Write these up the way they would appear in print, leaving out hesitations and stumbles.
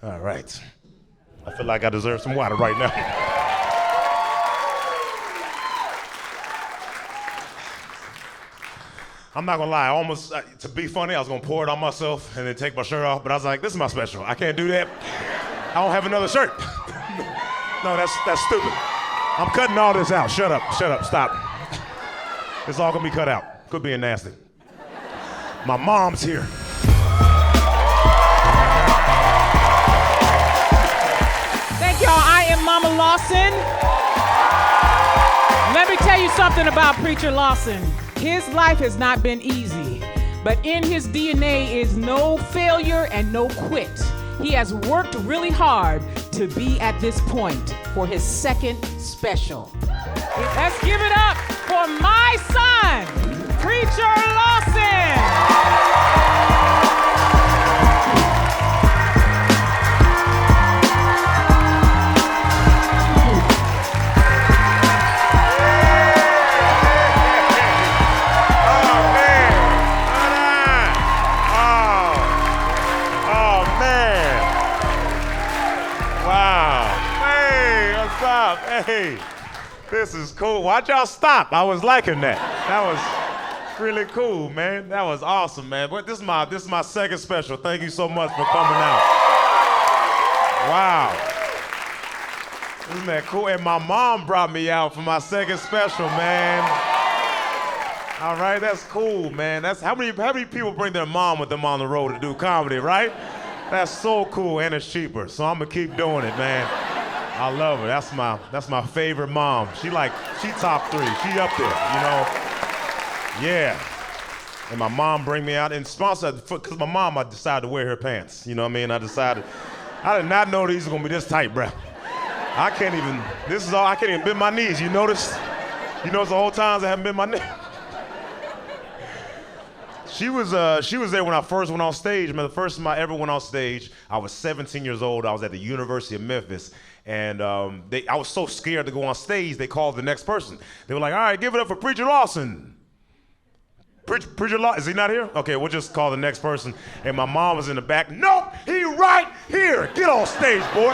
All right. I feel like I deserve some water right now. I'm not gonna lie, almost, to be funny, I was gonna pour it on myself and then take my shirt off, but I was like, this is my special. I can't do that. I don't have another shirt. No, that's stupid. I'm cutting all this out. Shut up, stop. It's all gonna be cut out. Quit being nasty. My mom's here. Thank y'all, I am Mama Lawson. Let me tell you something about Preacher Lawson. His life has not been easy, but in his DNA is no failure and no quit. He has worked really hard to be at this point for his second special. Let's give it up for my son, Preacher Lawson. Hey, this is cool. Why'd y'all stop? I was liking that. That was really cool, man. That was awesome, man. But this is my second special. Thank you so much for coming out. Wow. Isn't that cool? And my mom brought me out for my second special, man. All right, that's cool, man. That's how many people bring their mom with them on the road to do comedy, right? That's so cool, and it's cheaper. So I'm gonna keep doing it, man. I love her. That's my favorite mom. She top 3. She up there, you know. Yeah. And my mom bring me out and sponsor, because my mom, I decided to wear her pants. You know what I mean? I did not know these were gonna be this tight, bruh. I can't even bend my knees. You notice? You notice the whole time I haven't bent my knee. She was there when I first went on stage. Man, the first time I ever went on stage, I was 17 years old. I was at the University of Memphis. And I was so scared to go on stage, they called the next person. They were like, all right, give it up for Preacher Lawson. Preacher Lawson, is he not here? Okay, we'll just call the next person. And my mom was in the back. Nope, he right here. Get on stage, boy.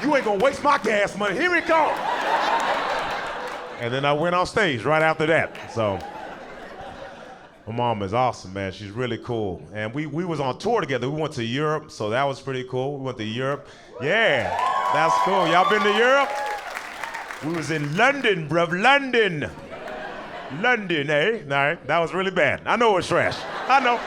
You ain't gonna waste my gas money. Here he comes. And then I went on stage right after that. So my mom is awesome, man. She's really cool. And we was on tour together. We went to Europe, so that was pretty cool. We went to Europe. Yeah, that's cool. Y'all been to Europe? We was in London, bruv. London, eh? All right, that was really bad. I know it's trash. I know.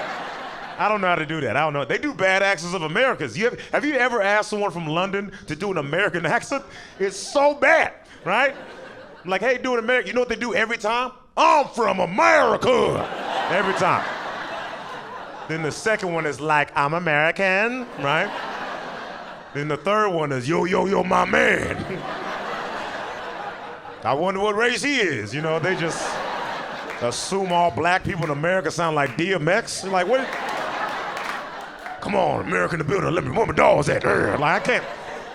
I don't know how to do that. I don't know. They do bad accents of Americans. Have you ever asked someone from London to do an American accent? It's so bad, right? Like, hey, do an American. You know what they do every time? I'm from America. Every time. Then the second one is like, I'm American, right? Then the third one is, yo, my man. I wonder what race he is. You know, they just assume all black people in America sound like DMX. They're like, what? Come on, America in the building. Let me, where my dogs at? Like,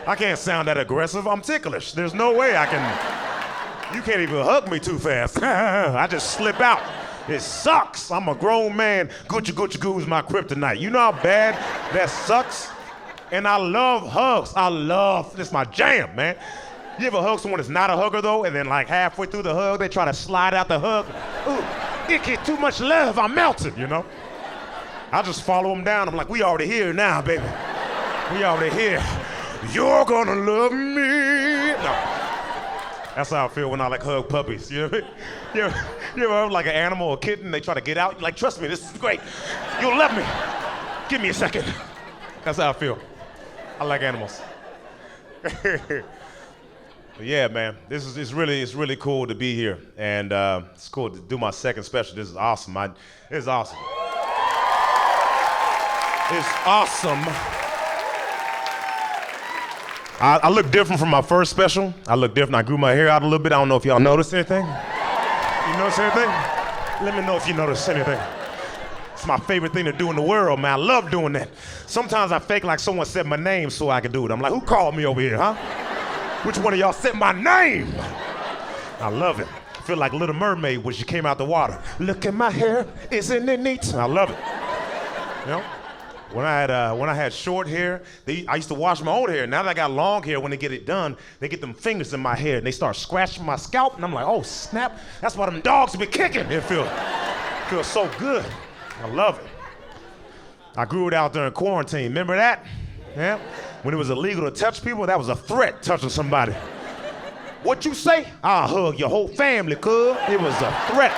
I can't sound that aggressive. I'm ticklish. There's no way I can. You can't even hug me too fast. I just slip out. It sucks. I'm a grown man. Gucci goo is my kryptonite. You know how bad that sucks? And I love hugs. This is my jam, man. You ever hug someone that's not a hugger though, and then like halfway through the hug, they try to slide out the hug? Ooh, it get too much love, I'm melting, you know? I just follow them down. I'm like, we already here now, baby. We already here. You're gonna love me. No. That's how I feel when I like hug puppies. You know what I mean? You ever hug like an animal or a kitten, they try to get out? You're like, trust me, this is great. You'll love me. Give me a second. That's how I feel. I like animals. But yeah, man, it's really cool to be here, and it's cool to do my second special. This is awesome. It's awesome. It's awesome. I look different from my first special. I look different. I grew my hair out a little bit. I don't know if y'all noticed anything. You notice anything? Let me know if you notice anything. It's my favorite thing to do in the world, man. I love doing that. Sometimes I fake like someone said my name so I can do it. I'm like, who called me over here, huh? Which one of y'all said my name? I love it. I feel like Little Mermaid when she came out the water. Look at my hair, isn't it neat? I love it. You know? When I had short hair, I used to wash my own hair. Now that I got long hair, when they get it done, they get them fingers in my hair and they start scratching my scalp, and I'm like, oh snap! That's why them dogs be kicking. It feels so good. I love it. I grew it out during quarantine. Remember that? Yeah. When it was illegal to touch people, that was a threat, touching somebody. What you say? I'll hug your whole family, cuz. It was a threat,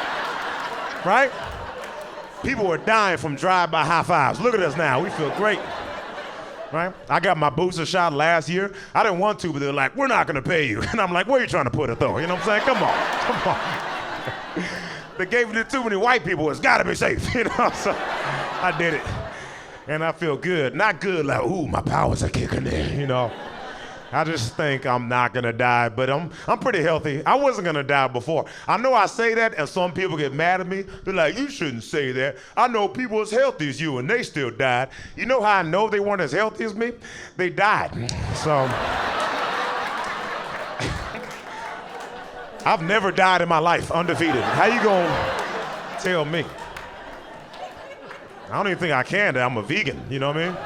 right? People were dying from drive-by high fives. Look at us now, we feel great, right? I got my booster shot last year. I didn't want to, but they're like, we're not gonna pay you. And I'm like, where are you trying to put it though? You know what I'm saying? Come on. They gave it to too many white people, it's gotta be safe, you know? So I did it, and I feel good. Not good like, ooh, my powers are kicking in, you know? I just think I'm not gonna die, but I'm pretty healthy. I wasn't gonna die before. I know I say that and some people get mad at me. They're like, you shouldn't say that. I know people as healthy as you and they still died. You know how I know they weren't as healthy as me? They died. So, I've never died in my life undefeated. How you gonna tell me? I don't even think I can. I'm a vegan, you know what I mean?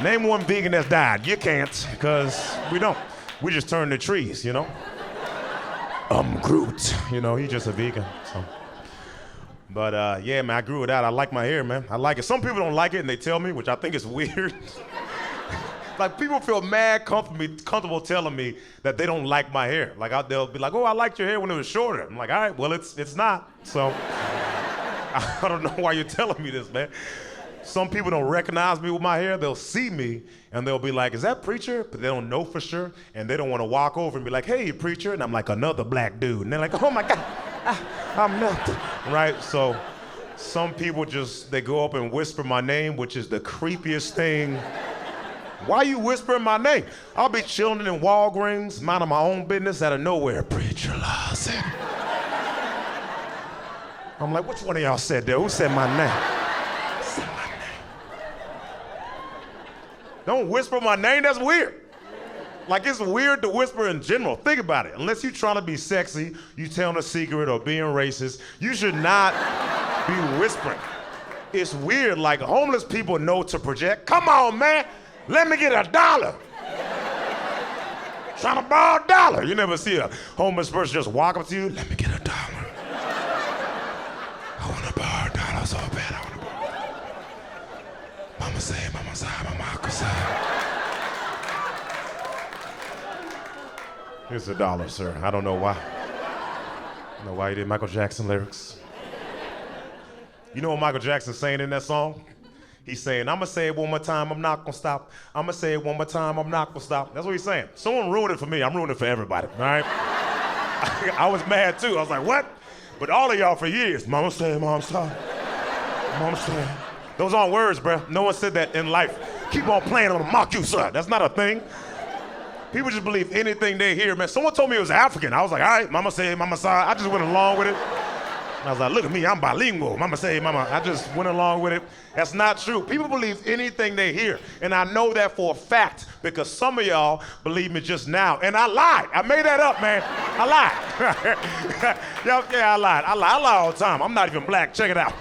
Name one vegan that's died. You can't, because we don't. We just turn to trees, you know? Groot, you know, he's just a vegan, so. But yeah, man, I grew it out. I like my hair, man. I like it. Some people don't like it and they tell me, which I think is weird. Like, people feel mad comfortable telling me that they don't like my hair. Like, they'll be like, oh, I liked your hair when it was shorter. I'm like, all right, well, it's not, so. I don't know why you're telling me this, man. Some people don't recognize me with my hair. They'll see me and they'll be like, is that Preacher? But they don't know for sure. And they don't want to walk over and be like, hey, Preacher. And I'm like, another black dude. And they're like, oh my God, I'm nothing. Right? So some people they go up and whisper my name, which is the creepiest thing. Why you whispering my name? I'll be chilling in Walgreens, minding my own business, out of nowhere, Preacher Lawson. I'm like, which one of y'all said that? Who said my name? Don't whisper my name, that's weird. Like, it's weird to whisper in general. Think about it. Unless you're trying to be sexy, you telling a secret or being racist, you should not be whispering. It's weird, like homeless people know to project. Come on, man, let me get $1. Trying to borrow $1. You never see a homeless person just walk up to you, let me get $1. I wanna borrow $1 so bad, I wanna borrow $1. Mama say, mama say, mama could say. Here's $1, sir. I don't know why. I don't know why you did Michael Jackson lyrics. You know what Michael Jackson's saying in that song? He's saying, I'ma say it one more time, I'm not gonna stop. I'ma say it one more time, I'm not gonna stop. That's what he's saying. Someone ruined it for me, I'm ruining it for everybody, all right? I was mad too, I was like, what? But all of y'all for years, mama say, mom stop. Mama say. Those aren't words, bruh. No one said that in life. Keep on playing, I'm gonna mock you, son. That's not a thing. People just believe anything they hear, man. Someone told me it was African. I was like, all right, mama say, mama say. I just went along with it. I was like, look at me, I'm bilingual. Mama say, mama. I just went along with it. That's not true. People believe anything they hear. And I know that for a fact because some of y'all believe me just now. And I lied. I made that up, man. I lied. Yeah, I lied. I lie all the time. I'm not even black. Check it out.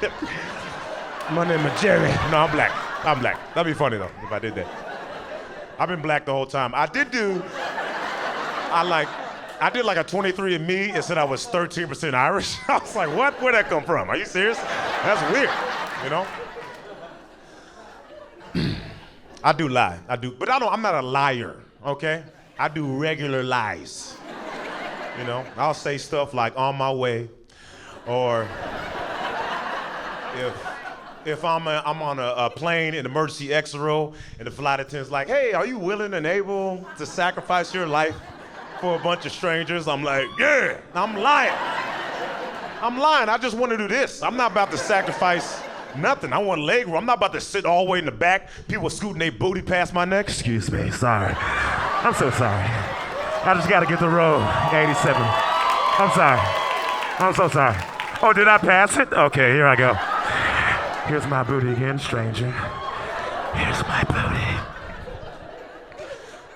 My name is Jerry. No, I'm black. I'm black. That'd be funny, though, if I did that. I've been black the whole time. I did like a 23andMe and said I was 13% Irish. I was like, what? Where'd that come from? Are you serious? That's weird, you know? I do lie, but I'm not a liar, okay? I do regular lies, you know? I'll say stuff like on my way, or if I'm on a plane in emergency exit row and the flight attendant's like, hey, are you willing and able to sacrifice your life for a bunch of strangers? I'm like, yeah, I'm lying. I just want to do this. I'm not about to sacrifice nothing. I want leg room. I'm not about to sit all the way in the back. People scooting their booty past my neck. Excuse me, sorry. I'm so sorry. I just got to get the row, 87. I'm sorry. I'm so sorry. Oh, did I pass it? Okay, here I go. Here's my booty again, stranger. Here's my booty.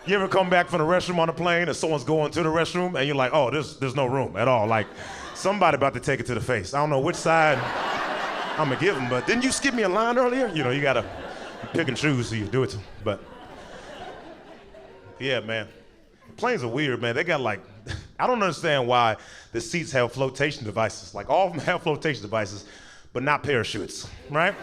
You ever come back from the restroom on a plane and someone's going to the restroom and you're like, oh, there's no room at all. Like, somebody about to take it to the face. I don't know which side I'm gonna give them, but didn't you skip me a line earlier? You know, you gotta Pick and choose who you do it to, but yeah, man. Planes are weird, man. They got like, I don't understand why the seats have flotation devices. Like all of them have flotation devices, but not parachutes, right?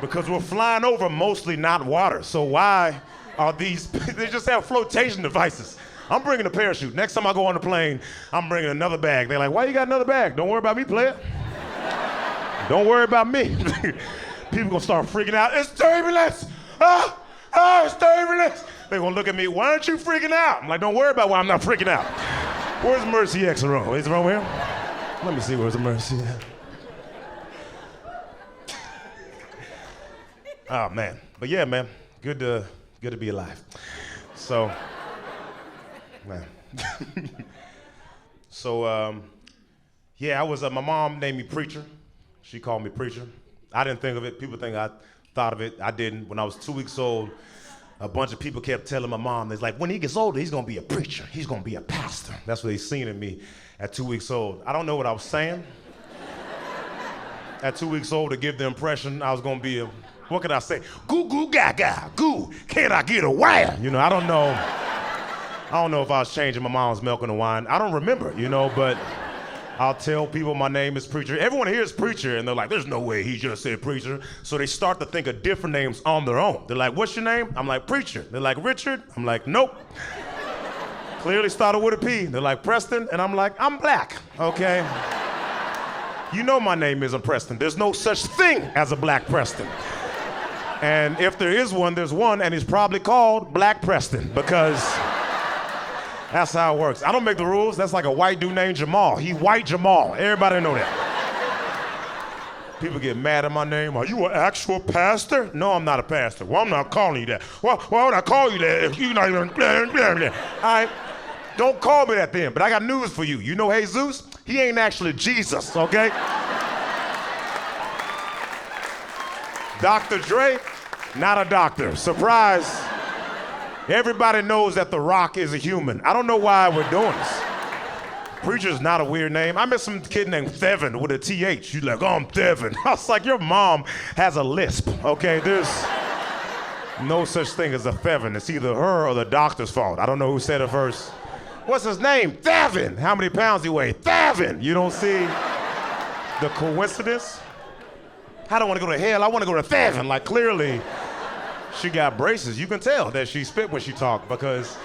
Because we're flying over mostly not water. So why are these, they just have flotation devices. I'm bringing a parachute. Next time I go on the plane, I'm bringing another bag. They're like, why you got another bag? Don't worry about me, player. Don't worry about me. People gonna start freaking out. It's turbulence. It's turbulence. They're gonna look at me, why aren't you freaking out? I'm like, don't worry about why I'm not freaking out. Where's Mercy X room? Is it over here? Let me see where's the Mercy at. Oh man, but yeah, man, good to be alive. So, man. So, yeah, I was, my mom named me Preacher. She called me Preacher. I didn't think of it. People think I thought of it. I didn't. When I was 2 weeks old, a bunch of people kept telling my mom, they're like, when he gets older, he's gonna be a preacher. He's gonna be a pastor. That's what they seen in me at 2 weeks old. I don't know what I was saying. At 2 weeks old, to give the impression I was gonna be a, what could I say? Goo goo gaga, goo, can I get a wire? You know, I don't know if I was changing my mom's milk into wine. I don't remember, you know, but I'll tell people my name is Preacher. Everyone hears Preacher, and they're like, there's no way he just said Preacher. So they start to think of different names on their own. They're like, what's your name? I'm like, Preacher. They're like, Richard? I'm like, nope. Clearly started with a P. They're like, Preston? And I'm like, I'm black, okay? You know my name isn't Preston. There's no such thing as a Black Preston. And if there is one, there's one, and it's probably called Black Preston, because that's how it works. I don't make the rules. That's like a white dude named Jamal. He white Jamal. Everybody know that. People get mad at my name. Are you an actual pastor? No, I'm not a pastor. Well, I'm not calling you that. Well, why would I call you that if you're not even blah, blah, blah. All right, don't call me that then. But I got news for you. You know Jesus? He ain't actually Jesus, okay? Dr. Dre, not a doctor. Surprise. Everybody knows that The Rock is a human. I don't know why we're doing this. Preacher's not a weird name. I met some kid named Thevin with a TH. She's like, oh, I'm Thevin. I was like, your mom has a lisp, okay? There's no such thing as a Thevin. It's either her or the doctor's fault. I don't know who said it first. What's his name? Thevin. How many pounds he weigh? Thevin. You don't see the coincidence? I don't want to go to hell. I want to go to Thevin. Like, clearly, she got braces. You can tell that she spit when she talked, because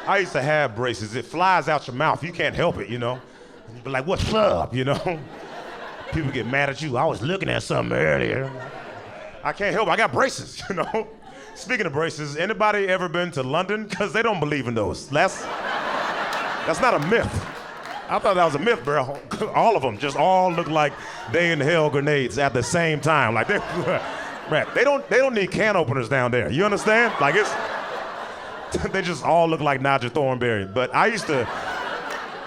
I used to have braces. It flies out your mouth. You can't help it, you know? You be like, what's up, you know? People get mad at you. I was looking at something earlier. I can't help it. I got braces, you know? Speaking of braces, anybody ever been to London? Because they don't believe in those. That's not a myth. I thought that was a myth, bro. All of them just all look like they in hell grenades at the same time. Like they don't need can openers down there. You understand? Like they just all look like Nigel Thornberry. But I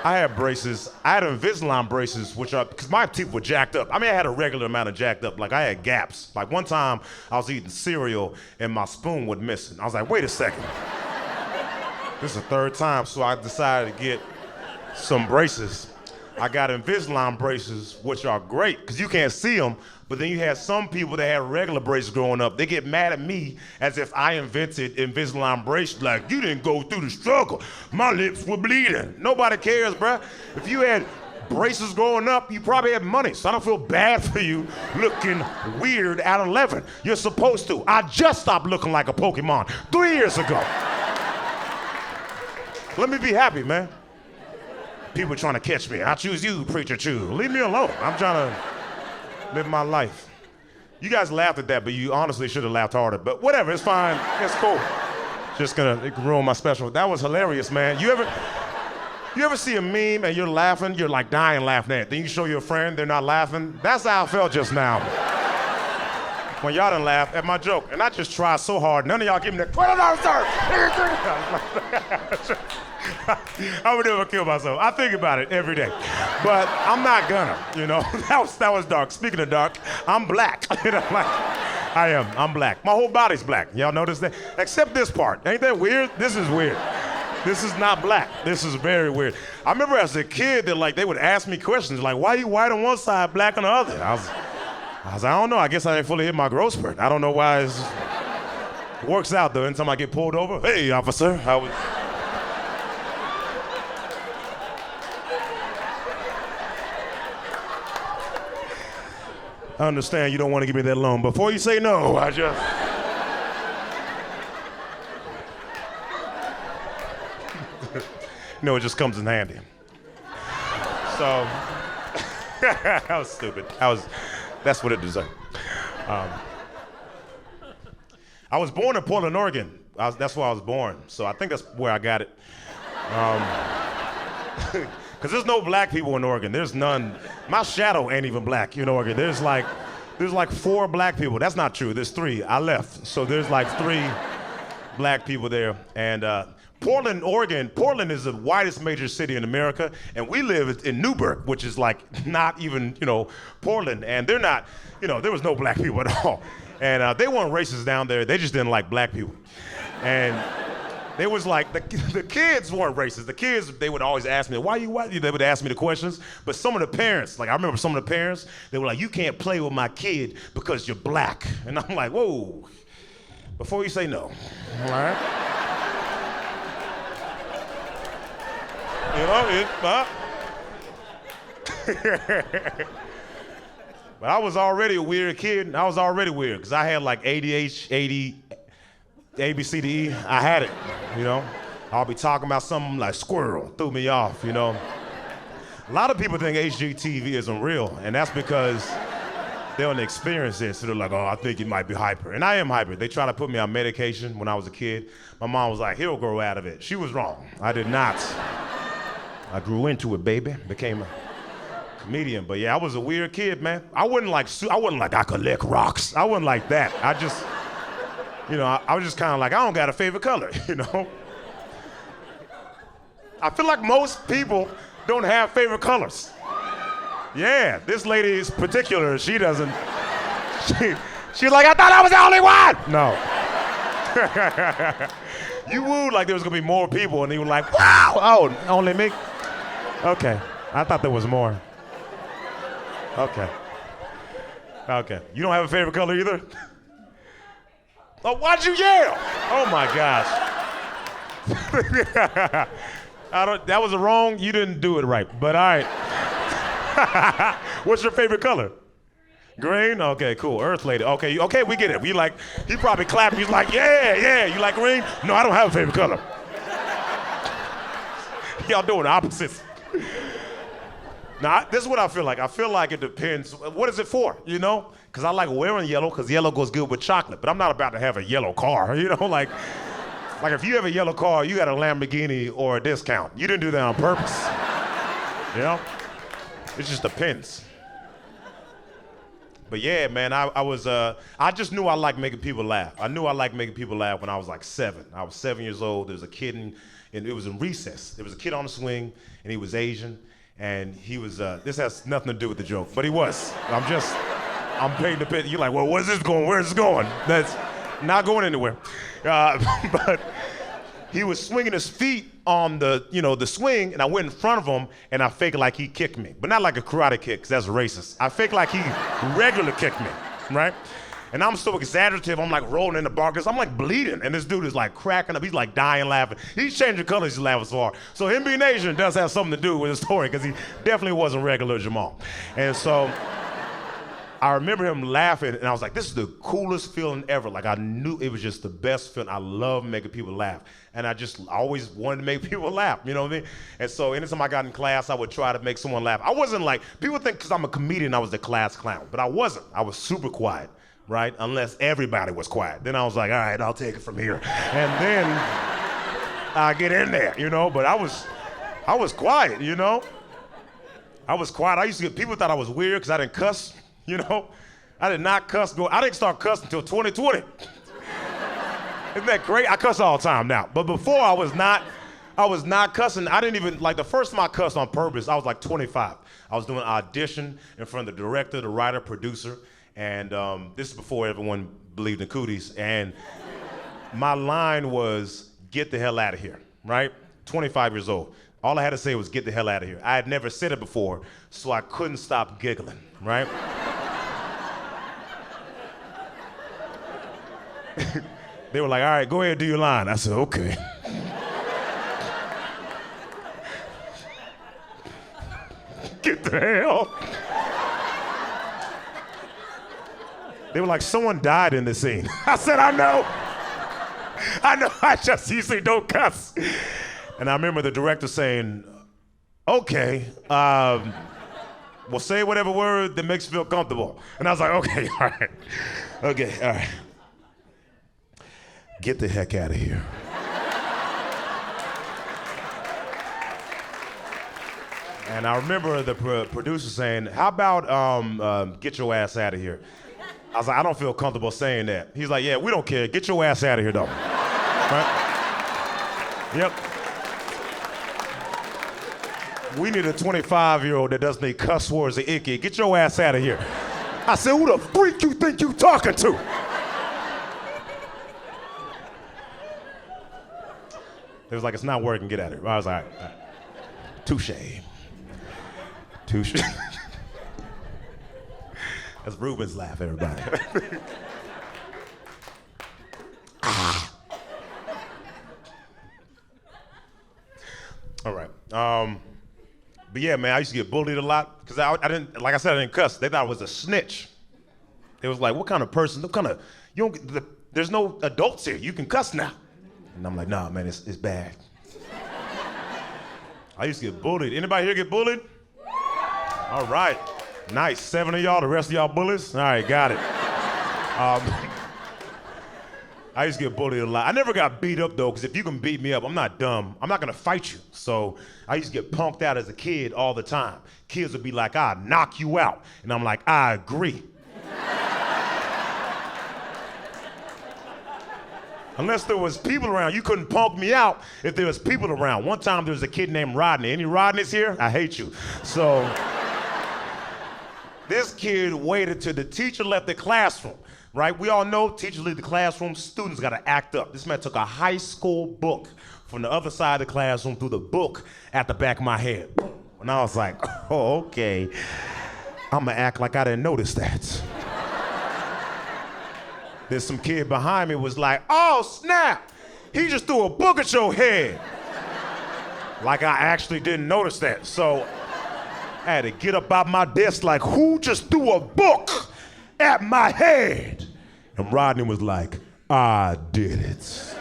had braces. I had Invisalign braces, which are, because my teeth were jacked up. I mean, I had a regular amount of jacked up. Like, I had gaps. Like, one time, I was eating cereal, and my spoon was missing. I was like, wait a second. This is the third time, so I decided to get some braces. I got Invisalign braces, which are great, because you can't see them, but then you have some people that had regular braces growing up. They get mad at me as if I invented Invisalign braces. Like, you didn't go through the struggle. My lips were bleeding. Nobody cares, bruh. If you had braces growing up, you probably had money, so I don't feel bad for you looking weird at 11. You're supposed to. I just stopped looking like a Pokemon 3 years ago. Let me be happy, man. People trying to catch me. I choose you, Preacher Choose. Leave me alone. I'm trying to live my life. You guys laughed at that, but you honestly should have laughed harder. But whatever, it's fine. It's cool. Just gonna ruin my special. That was hilarious, man. You ever see a meme and you're laughing, you're like dying laughing at it. Then you show your friend, they're not laughing? That's how I felt just now. When y'all done laugh at my joke. And I just tried so hard. None of y'all give me that $20, sir. I would never kill myself. I think about it every day. But I'm not gonna, you know. That was dark. Speaking of dark, I'm black. You know, like, I am. I'm black. My whole body's black. Y'all notice that? Except this part. Ain't that weird? This is weird. This is not black. This is very weird. I remember as a kid that, like, they would ask me questions like, why are you white on one side, black on the other? I was like, I don't know, I guess I didn't fully hit my growth spurt. I don't know why it works out though. Anytime I get pulled over, hey officer, I was. I understand you don't want to give me that loan. Before you say no, I just... No, it just comes in handy. So, that was stupid. That's what it deserved. I was born in Portland, Oregon. That's where I was born. So I think that's where I got it. Because there's no black people in Oregon. There's none. My shadow ain't even black in Oregon. There's like 4 black people. That's not true. There's 3. I left. So there's like 3 black people there. And Portland, Oregon, Portland is the whitest major city in America. And we live in Newburgh, which is like not even, Portland. And they're not, there was no black people at all. And they weren't racist down there. They just didn't like black people. And they was like, the kids weren't racist. The kids, they would always ask me, why you white? They would ask me the questions. But some of the parents, like I remember some of the parents, they were like, you can't play with my kid because you're black. And I'm like, whoa, before you say no, all right? But I was already a weird kid. I was already weird because I had like ADHD, A, B, C, D, E. I had it, I'll be talking about something like squirrel, threw me off, A lot of people think HGTV isn't real, and that's because they don't experience it. So they're like, oh, I think you might be hyper. And I am hyper. They tried to put me on medication when I was a kid. My mom was like, he'll grow out of it. She was wrong. I did not. I grew into it, baby. Became a comedian. But yeah, I was a weird kid, man. I wasn't like I collect rocks. I wasn't like that. I just, I was just kind of like, I don't got a favorite color, I feel like most people don't have favorite colors. Yeah, this lady is particular. She doesn't. She's like, I thought I was the only one. No. You wooed like there was gonna be more people, and you were like, wow, oh, only me. Okay, I thought there was more. Okay. You don't have a favorite color either? Oh, why'd you yell? Oh my gosh. That was wrong. You didn't do it right, but all right. What's your favorite color? Green? Okay, cool. Earth lady. Okay, we get it. He probably clapped. He's like, yeah. You like green? No, I don't have a favorite color. Y'all doing opposites. Now, this is what I feel like. I feel like it depends. What is it for? Because I like wearing yellow because yellow goes good with chocolate. But I'm not about to have a yellow car. Like if you have a yellow car, you got a Lamborghini or a discount. You didn't do that on purpose. It just depends. But yeah, man, I just knew I liked making people laugh. I knew I liked making people laugh when I was like 7. I was 7 years old. There was a kid and it was in recess. There was a kid on the swing, and he was Asian, and he was, this has nothing to do with the joke, but he was. I'm painting the picture. You're like, well, where's this going? Where's this going? That's not going anywhere. But he was swinging his feet on the swing, and I went in front of him, and I faked like he kicked me. But not like a karate kick, because that's racist. I faked like he regular kicked me, right? And I'm so exaggerative, I'm like rolling in the bar, because I'm like bleeding, and this dude is like cracking up. He's like dying laughing. He's changing colors, he's laughing so hard. So him being Asian does have something to do with the story, because he definitely wasn't regular Jamal. And so I remember him laughing, and I was like, this is the coolest feeling ever. Like, I knew it was just the best feeling. I love making people laugh. And I just always wanted to make people laugh, you know what I mean? And so anytime I got in class, I would try to make someone laugh. I wasn't like, people think because I'm a comedian, I was the class clown, but I wasn't. I was super quiet, right? Unless everybody was quiet. Then I was like, all right, I'll take it from here. And then I get in there, but I was quiet, I was quiet. I used to get, people thought I was weird because I didn't cuss. I did not cuss. I didn't start cussing until 2020. Isn't that great? I cuss all the time now. But before I was not cussing. I didn't even, like the first time I cussed on purpose, I was like 25. I was doing an audition in front of the director, the writer, producer, and this is before everyone believed in cooties. And my line was, get the hell out of here, right? 25 years old. All I had to say was, get the hell out of here. I had never said it before, so I couldn't stop giggling, right? They were like, all right, go ahead and do your line. I said, okay. Get the hell. They were like, someone died in this scene. I said, I know, I just usually don't cuss. And I remember the director saying, okay, well, say whatever word that makes you feel comfortable. And I was like, okay, all right. Okay, all right. Get the heck out of here. And I remember the producer saying, how about get your ass out of here? I was like, I don't feel comfortable saying that. He's like, yeah, we don't care. Get your ass out of here, though. Right? Yep. We need a 25-year-old that doesn't need cuss words or icky. Get your ass out of here. I said, who the freak you think you talking to? They was like, it's not working, get out of here. I was like, all right. Touche. Touche. That's Ruben's laugh, everybody. All right. But yeah, man, I used to get bullied a lot because I didn't, like I said, I didn't cuss. They thought I was a snitch. They was like, what kind of person, what kind of, you don't, there's no adults here. You can cuss now. And I'm like, nah, man, it's bad. I used to get bullied. Anybody here get bullied? All right. Nice. 7 of y'all, the rest of y'all bullies? All right, got it. I used to get bullied a lot. I never got beat up, though, because if you can beat me up, I'm not dumb. I'm not going to fight you. So I used to get punked out as a kid all the time. Kids would be like, I'll knock you out. And I'm like, I agree. Unless there was people around, you couldn't punk me out if there was people around. One time there was a kid named Rodney. Any Rodneys here? I hate you. So this kid waited till the teacher left the classroom, right? We all know teachers leave the classroom, students gotta act up. This man took a high school book from the other side of the classroom, threw the book at the back of my head. And I was like, oh, okay. I'm gonna act like I didn't notice that. There's some kid behind me was like, oh, snap, he just threw a book at your head. Like I actually didn't notice that. So I had to get up out my desk like, who just threw a book at my head? And Rodney was like, I did it.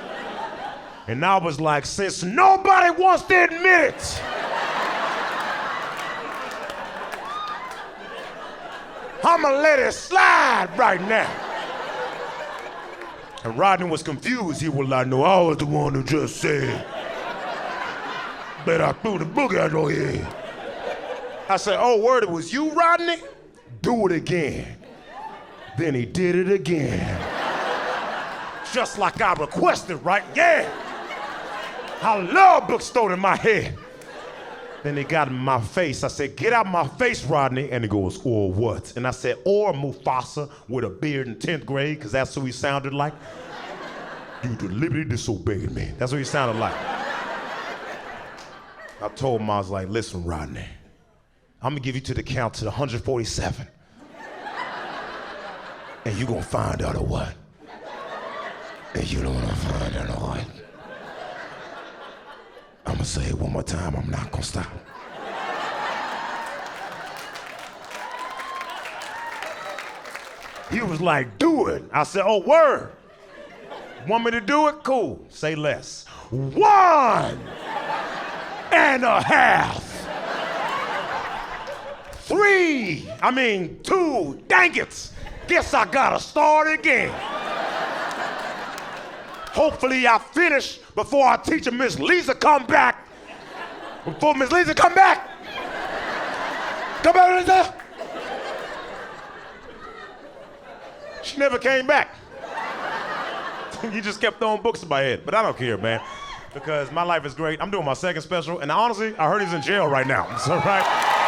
And I was like, since nobody wants to admit it, I'ma let it slide right now. And Rodney was confused. He was like, no, I was the one who just said that I threw the book at your head. I said, oh, word, it was you, Rodney? Do it again. Then he did it again. Just like I requested, right? Yeah. I love books thrown in my head. Then he got in my face. I said, get out my face, Rodney. And he goes, or what? And I said, or Mufasa with a beard in 10th grade, because that's who he sounded like. You deliberately disobeyed me. That's what he sounded like. I told him, I was like, listen, Rodney, I'm gonna give you to the count to 147. And you gonna find out or what? And you don't wanna find out or what? I'm gonna say it one more time, I'm not gonna stop. He was like, do it. I said, oh, word. Want me to do it? Cool, say less. 1.5. 2. Dang it. Guess I gotta start again. Hopefully I finish before our teacher, Miss Lisa, come back. Before Miss Lisa come back. Come back, Lisa. She never came back. You just kept throwing books in my head. But I don't care, man. Because my life is great. I'm doing my second special, and honestly, I heard he's in jail right now. That's all right.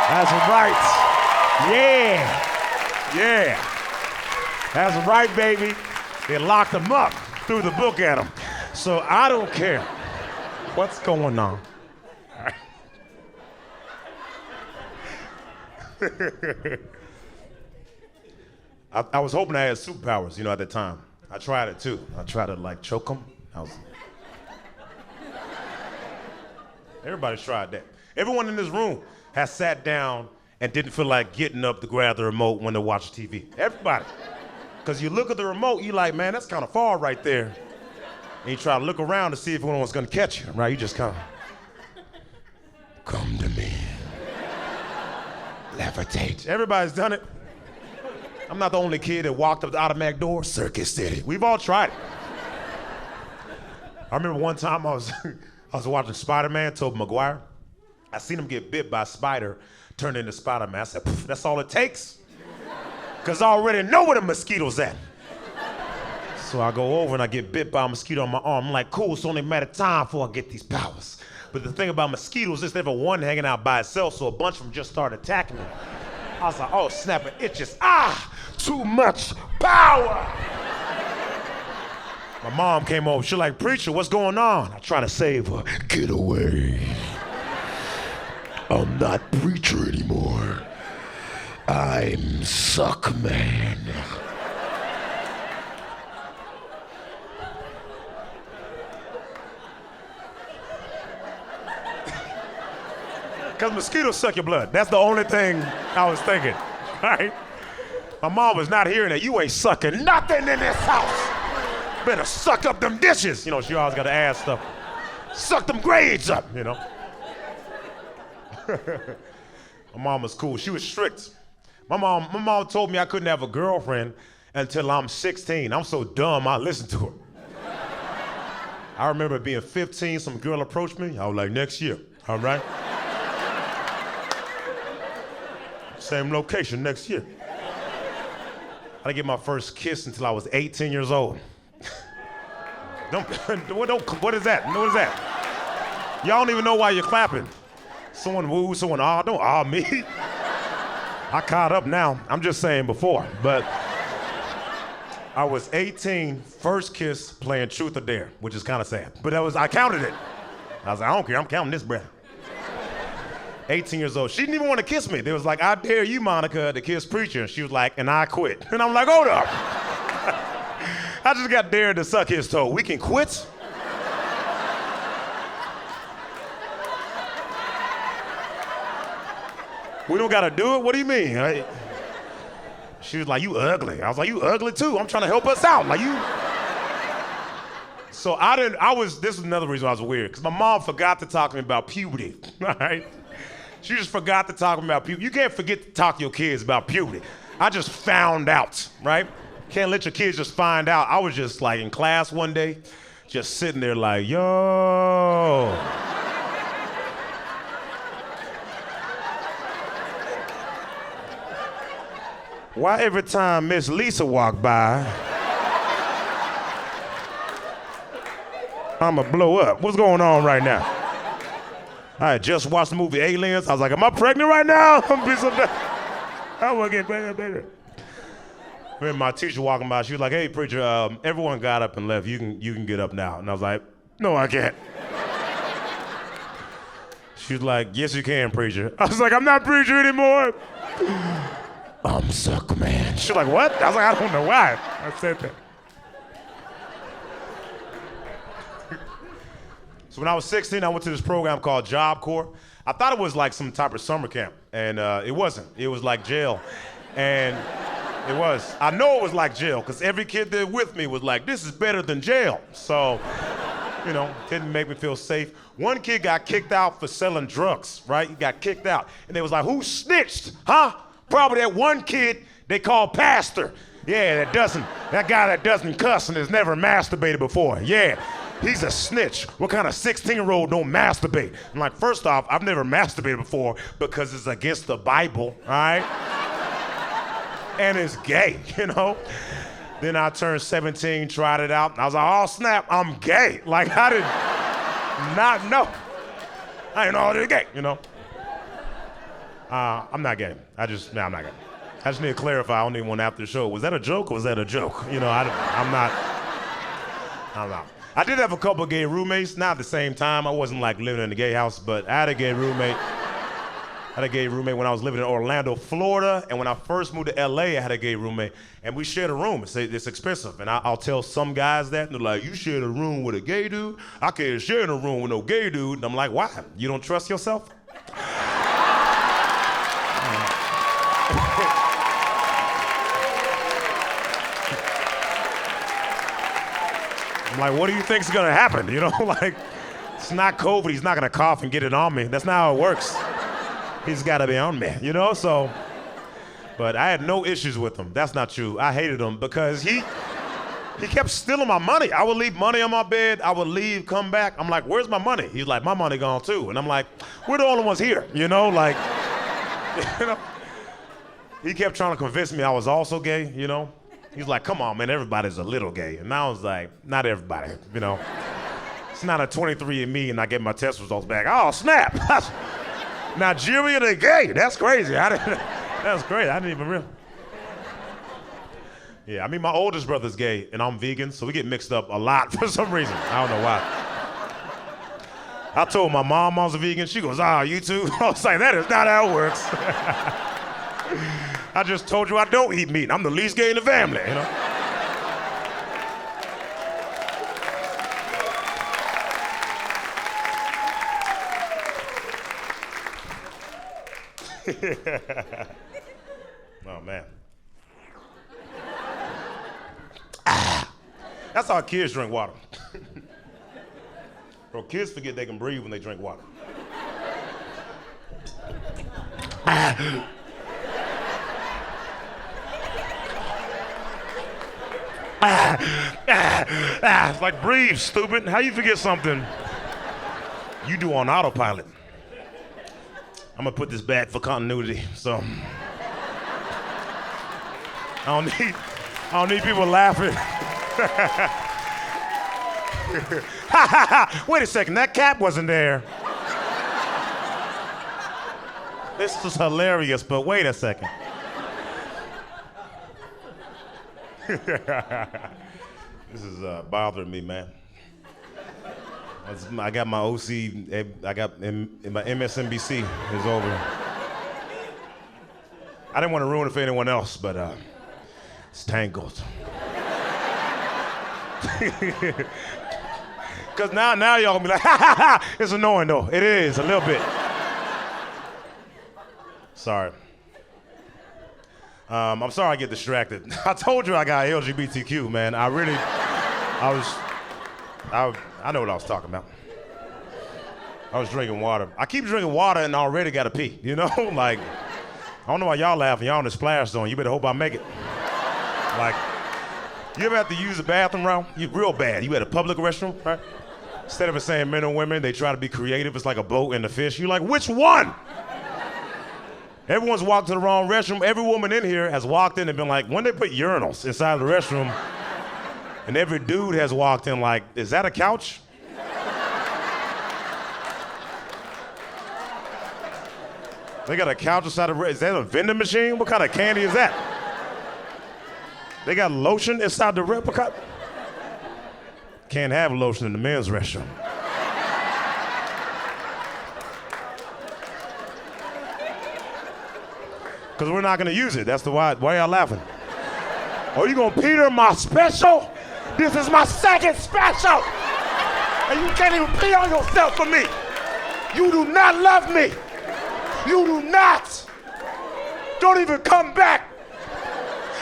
That's right. Yeah. Yeah. That's right, baby. They locked him up, threw the book at him. So I don't care what's going on. I was hoping I had superpowers, at that time. I tried it too. I tried to like choke them. Everybody's tried that. Everyone in this room has sat down and didn't feel like getting up to grab the remote when they watch TV. Everybody. Because you look at the remote, you're like, man, that's kind of far right there. And you try to look around to see if anyone's gonna catch you, right? You just kind of, come to me. Levitate. Everybody's done it. I'm not the only kid that walked up the automatic door. Circus City. We've all tried it. I remember one time I was watching Spider-Man, Tobey Maguire. I seen him get bit by a spider, turned into Spider-Man. I said, that's all it takes? Because I already know where the mosquito's at. So I go over and I get bit by a mosquito on my arm. I'm like, cool, it's only a matter of time before I get these powers. But the thing about mosquitoes is there's never one hanging out by itself, so a bunch of them just started attacking me. I was like, oh, snap, it itches. Too much power. My mom came over. She's like, preacher, what's going on? I try to save her. Get away. I'm not preacher anymore. I'm suck man. Because mosquitoes suck your blood. That's the only thing I was thinking, right? My mom was not hearing that. You ain't sucking nothing in this house. Better suck up them dishes. You know, she always got to ask stuff. Suck them grades up, you know. My mom was cool. She was strict. My mom told me I couldn't have a girlfriend until I'm 16. I'm so dumb, I listened to her. I remember being 15, some girl approached me. I was like, next year, all right? Same location next year. I didn't get my first kiss until I was 18 years old. What is that? What is that? Y'all don't even know why you're clapping. Someone woo, someone don't me. I caught up now. I'm just saying before, but I was 18, first kiss playing Truth or Dare, which is kind of sad, but I counted it. I was like, I don't care, I'm counting this, bruh. 18 years old. She didn't even want to kiss me. They was like, I dare you, Monica, to kiss Preacher. And she was like, and I quit. And I'm like, hold up. I just got dared to suck his toe. We can quit? We don't gotta do it? What do you mean? She was like, you ugly. I was like, you ugly too. I'm trying to help us out. Like you. So this is another reason I was weird, because my mom forgot to talk to me about puberty, all right? She just forgot to talk to me about puberty. You can't forget to talk to your kids about puberty. I just found out, right? Can't let your kids just find out. I was just like in class one day, just sitting there like, yo. Why every time Miss Lisa walked by, I'ma blow up? What's going on right now? I had just watched the movie Aliens. I was like, am I pregnant right now? I want to get bigger. Remember my teacher walking by, she was like, hey, preacher, everyone got up and left. You can get up now. And I was like, no, I can't. She was like, yes, you can, preacher. I was like, I'm not preacher anymore. I'm suck man. She was like, what? I was like, I don't know why I said that. So when I was 16, I went to this program called Job Corps. I thought it was like some type of summer camp, and it wasn't. It was like jail, and it was. I know it was like jail, because every kid there with me was like, this is better than jail. So, you know, didn't make me feel safe. One kid got kicked out for selling drugs, right? He got kicked out, and they was like, who snitched, huh? Probably that one kid they called Pastor. Yeah, that guy that doesn't cuss and has never masturbated before. Yeah. He's a snitch. What kind of 16-year-old don't masturbate? I'm like, first off, I've never masturbated before because it's against the Bible, all right? And it's gay, you know? Then I turned 17, tried it out, and I was like, oh, snap, I'm gay. Like, I did not know. I didn't know I was gay, you know? I'm not gay. I'm not gay. I just need to clarify. I don't even want after the show. Was that a joke or was that a joke? You know, I'm not. I did have a couple of gay roommates, not at the same time. I wasn't like living in a gay house, but I had a gay roommate. I had a gay roommate when I was living in Orlando, Florida, and when I first moved to LA, I had a gay roommate, and we shared a room. It's expensive, and I'll tell some guys that, and they're like, you shared a room with a gay dude? I can't share in a room with no gay dude. And I'm like, why? You don't trust yourself? I'm like, what do you think's gonna happen? You know, like, it's not COVID. He's not gonna cough and get it on me. That's not how it works. He's gotta be on me, you know, so. But I had no issues with him. That's not true. I hated him because he kept stealing my money. I would leave money on my bed. I would leave, come back. I'm like, where's my money? He's like, my money gone too. And I'm like, we're the only ones here, you know, like, you know. He kept trying to convince me I was also gay, you know. He's like, come on, man, everybody's a little gay. And I was like, not everybody, you know. It's not a 23andMe and I get my test results back. Oh, snap. Nigeria, they gay. That's crazy. That's great. I didn't even realize. Yeah, I mean, my oldest brother's gay, and I'm vegan, so we get mixed up a lot for some reason. I don't know why. I told my mom I was a vegan. She goes, you too? I was like, that is not how it works. I just told you I don't eat meat. I'm the least gay in the family, you know? Oh, man. That's how kids drink water. Bro, kids forget they can breathe when they drink water. It's like, breathe, stupid. How you forget something you do on autopilot? I'm gonna put this back for continuity, so I don't need people laughing. Wait a second, that cap wasn't there. This was hilarious, but wait a second. This is bothering me, man. I got my OC, I got my MSNBC is over. I didn't want to ruin it for anyone else, but it's tangled. Because now y'all gonna be like, it's annoying though. It is, a little bit. Sorry. I'm sorry I get distracted. I told you I got LGBTQ, man. I know what I was talking about. I was drinking water. I keep drinking water and I already gotta pee, you know? Like, I don't know why y'all laughing. Y'all in the splash zone. You better hope I make it. Like, you ever have to use a bathroom round? You real bad. You at a public restroom, right? Instead of it saying men and women, they try to be creative. It's like a boat and a fish. You're like, which one? Everyone's walked to the wrong restroom. Every woman in here has walked in and been like, when they put urinals inside the restroom, and every dude has walked in like, is that a couch? They got a couch inside the is that a vending machine? What kind of candy is that? They got lotion inside the replica? Can't have lotion in the men's restroom. Because we're not going to use it. That's the why y'all laughing? Oh, you going to Peter my special? This is my second special. And you can't even pee on yourself for me. You do not love me. You do not. Don't even come back.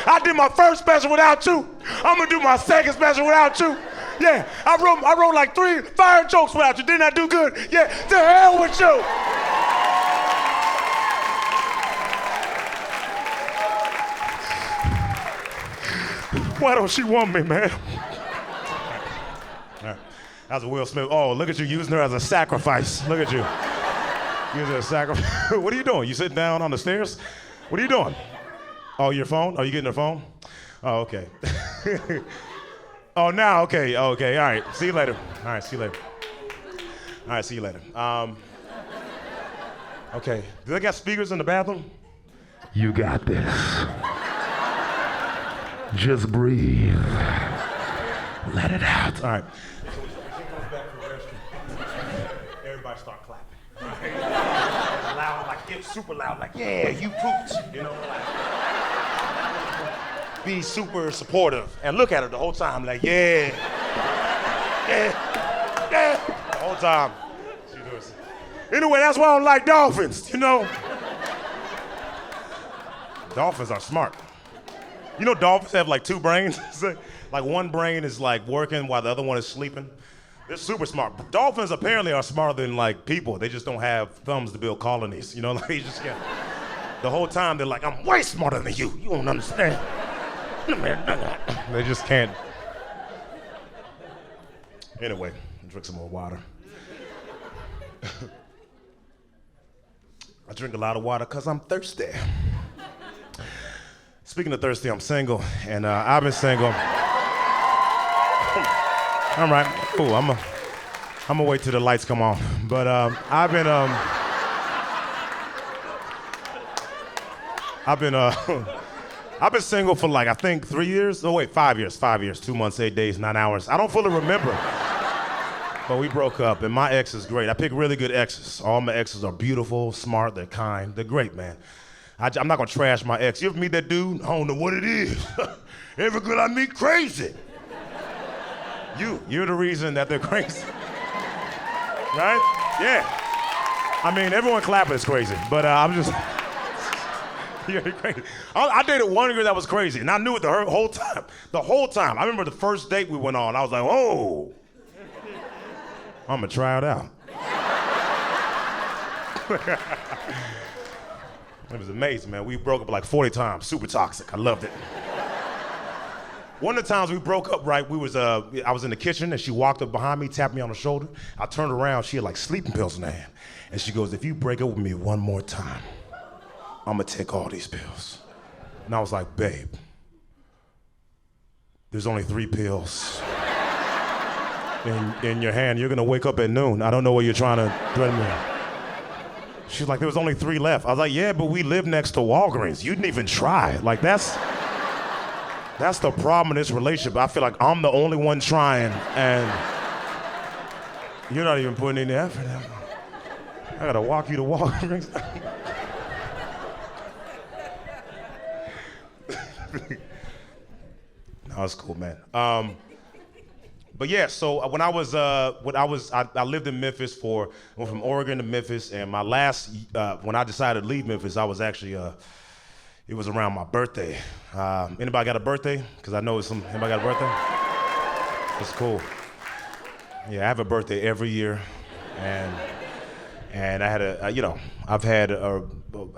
I did my first special without you. I'm going to do my second special without you. Yeah, I wrote like 3 fire jokes without you. Didn't I do good? Yeah, to hell with you. Why don't she want me, man? Right. That's a Will Smith. Oh, look at you using her as a sacrifice. Look at you. Using her as a sacrifice. What are you doing? You sitting down on the stairs? What are you doing? Oh, your phone? Oh, you getting her phone? Oh, okay. Oh, now, okay. Okay, all right. See you later. All right, see you later. All right, see you later. Okay. Do they got speakers in the bathroom? You got this. Just breathe. Let it out. All right. So when she goes back to the restroom, everybody start clapping. Loud, like get super loud, like, yeah, you pooped, you know, like, be super supportive and look at her the whole time, like, yeah, the whole time. Anyway, that's why I don't like dolphins, you know. Dolphins are smart. You know dolphins have like two brains? Like one brain is like working while the other one is sleeping. They're super smart. Dolphins apparently are smarter than like people. They just don't have thumbs to build colonies. You know, like you just can't. The whole time they're like, I'm way smarter than you. You don't understand. They just can't. Anyway, drink some more water. I drink a lot of water because I'm thirsty. Speaking of thirsty, I'm single, and I've been single. All right, cool. I'm gonna wait till the lights come on. But I've been single for like I think 3 years. Oh wait, 5 years. 5 years, 2 months, 8 days, 9 hours. I don't fully remember. But we broke up, and my ex is great. I pick really good exes. All my exes are beautiful, smart, they're kind, they're great, man. I'm not gonna trash my ex. You ever meet that dude? I don't know what it is. Every girl I meet, crazy. You're the reason that they're crazy. Right? Yeah. I mean, everyone clapping is crazy, but I'm just, you're crazy. I dated one girl that was crazy, and I knew it the whole time. The whole time. I remember the first date we went on, I was like, oh. I'm gonna try it out. It was amazing, man. We broke up like 40 times, super toxic. I loved it. One of the times we broke up, right, I was in the kitchen and she walked up behind me, tapped me on the shoulder. I turned around, she had like sleeping pills in her hand. And she goes, if you break up with me one more time, I'm gonna take all these pills. And I was like, babe, there's only 3 pills in your hand. You're gonna wake up at noon. I don't know what you're trying to threaten me. She's like, there was only 3 left. I was like, yeah, but we live next to Walgreens. You didn't even try. Like, that's the problem in this relationship. I feel like I'm the only one trying, and you're not even putting any effort in. I gotta walk you to Walgreens. No, it's cool, man. But yeah, so when I lived in Memphis went from Oregon to Memphis, and my last, when I decided to leave Memphis, I was actually, it was around my birthday. Anybody got a birthday? Because I know anybody got a birthday? It's cool. Yeah, I have a birthday every year, and I had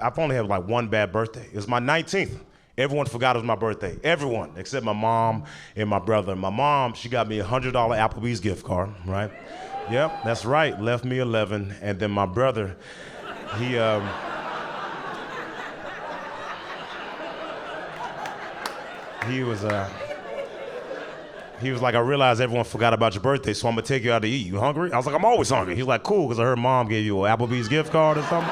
I've only had like one bad birthday. It was my 19th. Everyone forgot it was my birthday. Everyone, except my mom and my brother. My mom, she got me a $100 Applebee's gift card, right? Yep, that's right, left me 11. And then my brother, he was like, I realized everyone forgot about your birthday, so I'm gonna take you out to eat. You hungry? I was like, I'm always hungry. He's like, cool, because I heard mom gave you an Applebee's gift card or something.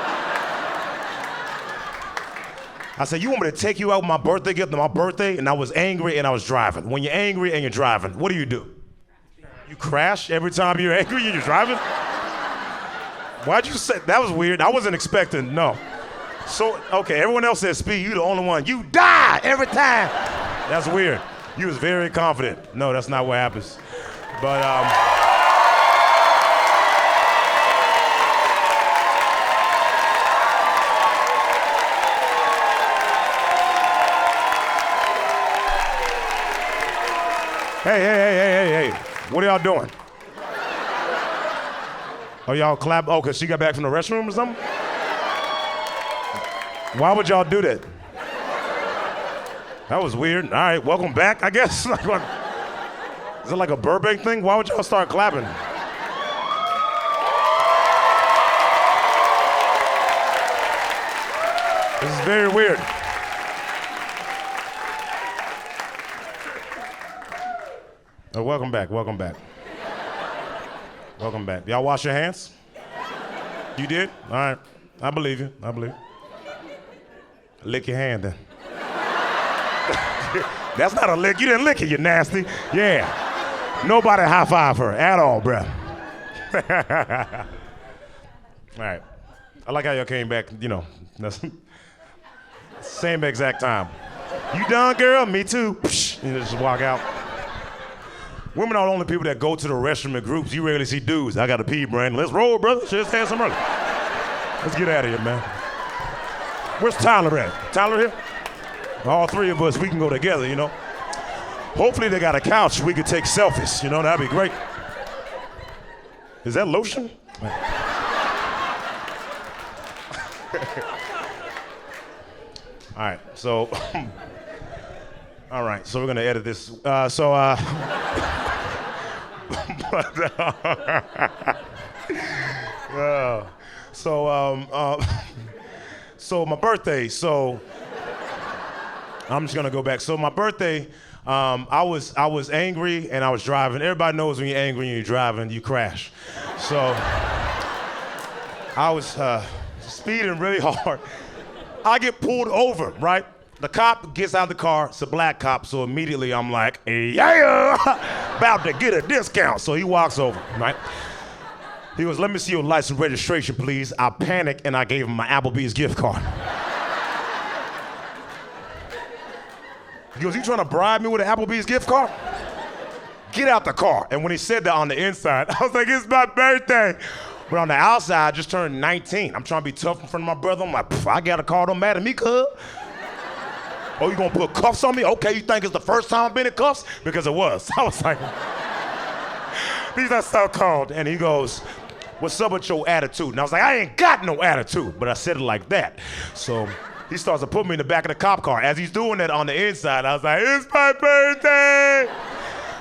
I said, you want me to take you out with my birthday gift on my birthday? And I was angry and I was driving. When you're angry and you're driving, what do? You crash every time you're angry and you're driving? Why'd you say, that was weird. I wasn't expecting, no. So, okay, everyone else says speed, you the only one. You die every time. That's weird. You was very confident. No, that's not what happens. But, Hey. What are y'all doing? Oh, y'all clap? Oh, because she got back from the restroom or something? Why would y'all do that? That was weird. All right, welcome back, I guess. Is it like a Burbank thing? Why would y'all start clapping? This is very weird. Oh, welcome back. Welcome back. Y'all wash your hands? You did? All right. I believe you. Lick your hand then. That's not a lick. You didn't lick it, you nasty. Yeah. Nobody high five her at all, bruh. All right. I like how y'all came back, that's same exact time. You done, girl? Me too. And just walk out. Women are the only people that go to the restroom in groups. You rarely see dudes. I gotta pee, Brandon. Let's roll, brother. Just had some early. Let's get out of here, man. Where's Tyler at? Tyler here? All three of us, we can go together, Hopefully they got a couch we could take selfies, that'd be great. Is that lotion? All right, so we're gonna edit this. So my birthday. So I'm just gonna go back. So my birthday, I was angry and I was driving. Everybody knows when you're angry and you're driving, you crash. So I was speeding really hard. I get pulled over, right? The cop gets out of the car. It's a black cop, so immediately I'm like, yeah, about to get a discount. So he walks over, right? He goes, let me see your license registration, please. I panicked and I gave him my Applebee's gift card. He goes, you trying to bribe me with an Applebee's gift card? Get out the car. And when he said that on the inside, I was like, it's my birthday. But on the outside, I just turned 19. I'm trying to be tough in front of my brother. I'm like, I got a car, don't matter to me, cuz. Oh, you gonna put cuffs on me? Okay, you think it's the first time I've been in cuffs? Because it was. I was like, these are so cold. And he goes, what's up with your attitude? And I was like, I ain't got no attitude. But I said it like that. So he starts to put me in the back of the cop car. As he's doing that on the inside, I was like, it's my birthday.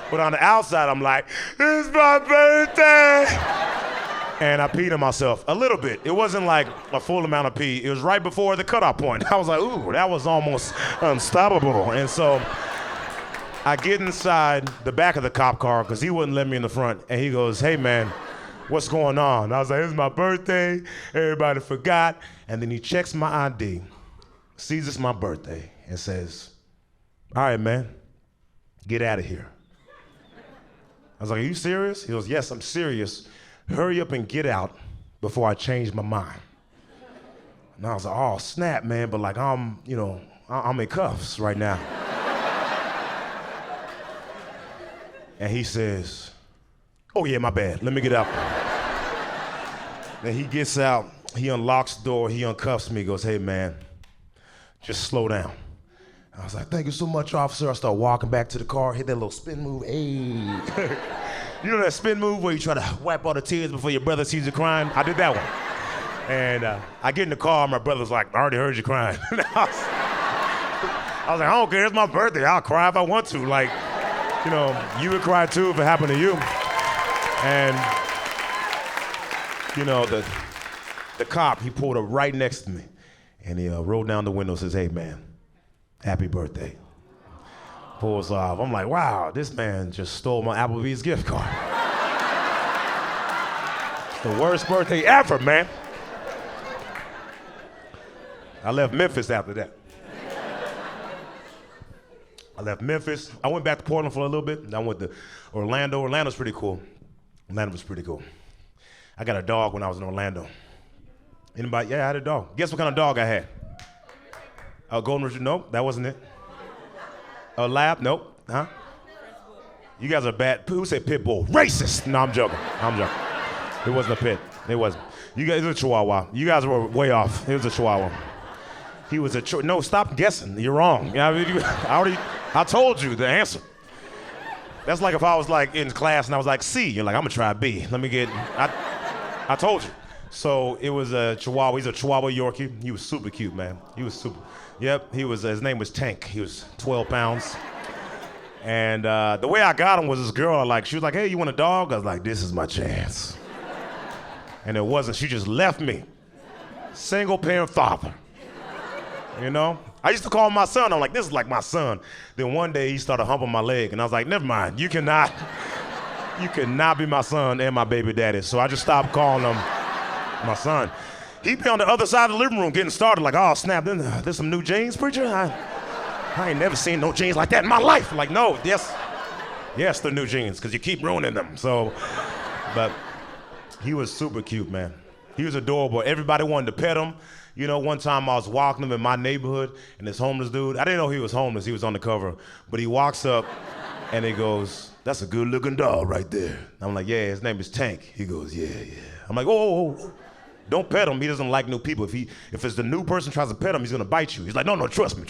But on the outside, I'm like, it's my birthday. And I peed on myself a little bit. It wasn't like a full amount of pee. It was right before the cutoff point. I was like, ooh, that was almost unstoppable. And so I get inside the back of the cop car because he wouldn't let me in the front. And he goes, hey, man, what's going on? I was like, it's my birthday. Everybody forgot. And then he checks my ID, sees it's my birthday, and says, all right, man, get out of here. I was like, are you serious? He goes, yes, I'm serious. Hurry up and get out before I change my mind. And I was like, oh, snap, man, but like I'm in cuffs right now. And he says, oh yeah, my bad, let me get out. Then he gets out, he unlocks the door, he uncuffs me, goes, hey man, just slow down. I was like, thank you so much, officer. I start walking back to the car, hit that little spin move, hey. You know that spin move where you try to wipe all the tears before your brother sees you crying? I did that one. And I get in the car, my brother's like, I already heard you crying. I was like, I don't care, it's my birthday. I'll cry if I want to. Like, you would cry too if it happened to you. And, the cop, he pulled up right next to me. And he rolled down the window and says, hey man, happy birthday. Pulls off. I'm like, wow, this man just stole my Applebee's gift card. It's the worst birthday ever, man. I left Memphis after that. I went back to Portland for a little bit. Then I went to Orlando. Orlando's pretty cool. Orlando was pretty cool. I got a dog when I was in Orlando. Anybody? Yeah, I had a dog. Guess what kind of dog I had? A golden retriever? Nope, that wasn't it. A lab? Nope. Huh? You guys are bad. Who said pit bull? Racist. No, I'm joking. It wasn't a pit. It wasn't. You guys, it was a chihuahua. You guys were way off. It was a chihuahua. He was a no, stop guessing. You're wrong. I told you the answer. That's like if I was like in class and I was like C. You're like, I'm gonna try B. Let me get. I told you. So it was a chihuahua. He's a chihuahua Yorkie. He was super cute, man. He was super. Yep, he was. His name was Tank. He was 12 pounds. And the way I got him was this girl. She was like, "Hey, you want a dog?" I was like, "This is my chance." And it wasn't. She just left me. Single parent father. I used to call him my son. I'm like, "This is like my son." Then one day he started humping my leg, and I was like, "Never mind. You cannot be my son and my baby daddy." So I just stopped calling him my son. He'd be on the other side of the living room getting started like, oh, snap, there's some new jeans, preacher? I ain't never seen no jeans like that in my life. Like, no, yes, they're new jeans, because you keep ruining them. So, but he was super cute, man. He was adorable. Everybody wanted to pet him. You know, one time I was walking him in my neighborhood, and this homeless dude, I didn't know he was homeless. He was on the cover. But he walks up, and he goes, "That's a good-looking dog right there." I'm like, "Yeah, his name is Tank." He goes, "Yeah, yeah." I'm like, "Oh. Don't pet him. He doesn't like new people. If it's the new person tries to pet him, he's gonna bite you." He's like, "No, trust me.